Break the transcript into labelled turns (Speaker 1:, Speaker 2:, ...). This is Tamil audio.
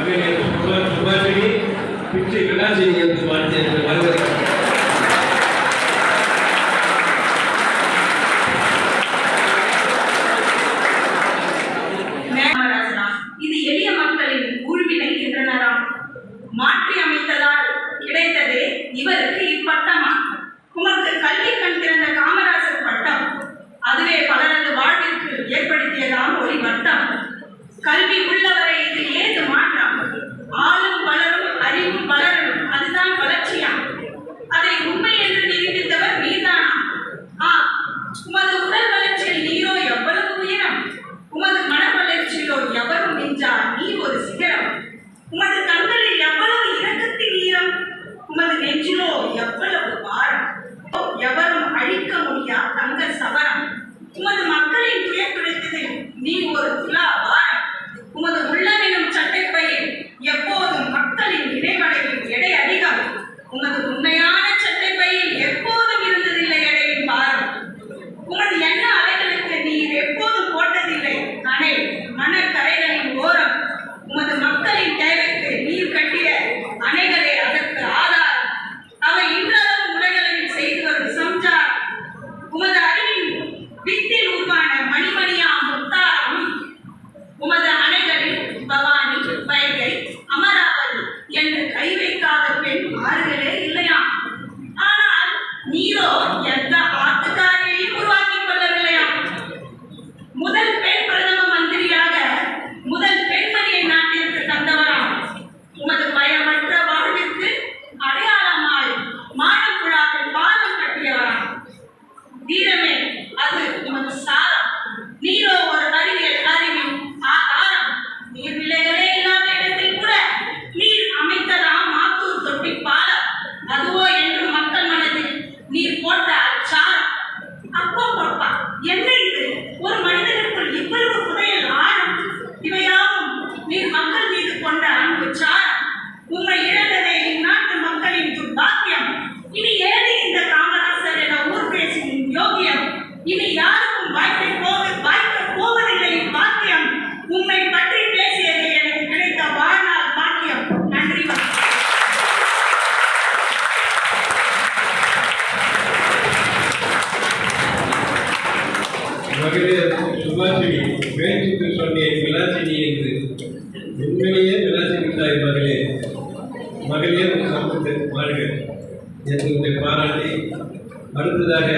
Speaker 1: மகளிர் சுபாஷினி பிச்சை விலாசினி என்று வாழ்த்து வருவதற்கு
Speaker 2: இது எளிய மக்களின் ஊழ்வினை என்றனராம். மாற்றி அமைத்ததால் கிடைத்ததே இவருக்கு இப்பட்டமா. உமக்கு கல்வி கண் திறந்த காமராசர் பட்டம், அதுவே பலரது வாழ்விற்கு ஏற்படுத்தியதாம் ஒரு வட்டம். கல்வி உள்ளவரை இதில் ஏது மாற்றம், ஆளும் வளரும் அறிவும் வளரும், அதுதான் வளர்ச்சியாம். அதை உண்மை என்று நிரூபித்தவர் நீர்தானா? உமது உடல் வளர்ச்சியில் நீரோ எவ்வளவு உயரம், உமது மன வளர்ச்சியிலோ எவரும் மிஞ்சார் நீ ஒரு சிகரம். உமது கண்களில் எவ்வளவு இரக்கத்தின் ஈரம், உமது நெஞ்சிலோ எவ்வளவு பாரம், எவரும் அழிக்க முடியா தங்க சவரம். உமது மக்களின் துயர் துடைத்ததில் நீ ஒரு துலா வாரம். உமது உள்ளமெனும் சட்டைப்பையில் எப்போதும் மக்களின் நினைவடையும் எடை அதிகம். உமது உண்மையான சட்டைப்பையில் எப்போதும் இருந்ததில்லை எடையின் பாரம். உமது எண்ண அலைகளுக்கு நீர் எப்போதும் போட்டதில்லை அணை மணக்கரைகளின் ஓரம். உமது மக்களின் தேவைக்கு நீர் கட்டிய அணைகளே அதற்கு ஆதாரம். அவை இன்றளவும் உலகளவில் செய்து வரும் சம்சாரம். உமது அறிவின் வித்தில் உருவான மணிமணியாம் முத்தாரம். உமது அணைகளில் பவானி, வைகை, அமராவதி என்று கை வைக்காத பெண் ஆறுகளே இல்லையாம். ஆனால் நீரோ எந்த ஆத்துக்காரையும் உருவாக்கிக் கொள்ளவில்லையாம். முதல் பெண் பிரதம மந்திரியாக முதல் பெண்மணியை நாட்டிற்கு தந்தவராம். உமது பயமற்ற வாழ்விற்கு அடையாளமாய் மாடப்புழாவில் பாலம் கட்டியவராம். வீரமே அது உமது சாரம். நீரோ ஒரு அறிவியல் அறிவின் ஆதாரம். நீர்நிலைகளே இல்லாத இடத்தில் கூட நீர் அமைத்ததாம் மாத்தூர் தொட்டி பாலம். அதுவோ என்று மக்கள் மனதில் நீர் போட்ட அச்சாரம். அப்போ போப்பா என்ன இது, ஒரு மனிதனுக்குள் இவ்வளவு புதையல் ஆழம். இவையாவும் நீர் மக்கள் மீது கொண்ட அன்பு சாரம். உண்மை இழந்ததே இந்நாட்டு மக்களின் துர்பாக்கியம். இனி ஏது இந்த காமராசர் என ஊர் பேசும் யோகியம். இனி யாருக்கும் வாய்க்க போவதில்லை பாக்கியம். உண்மை பற்றி பேசியது எனக்கு கிடைத்த வாழ்நாள் பாக்கியம். நன்றி.
Speaker 1: மகளிர் சுபாஷினி பேச்சுக்கு சொன்னேன் விலாசினி என்று. உண்மையிலேயே விலாசினி தாய் மகளிர் சமூகத்தை வாழ்க என்று பாராட்டி அடுத்ததாக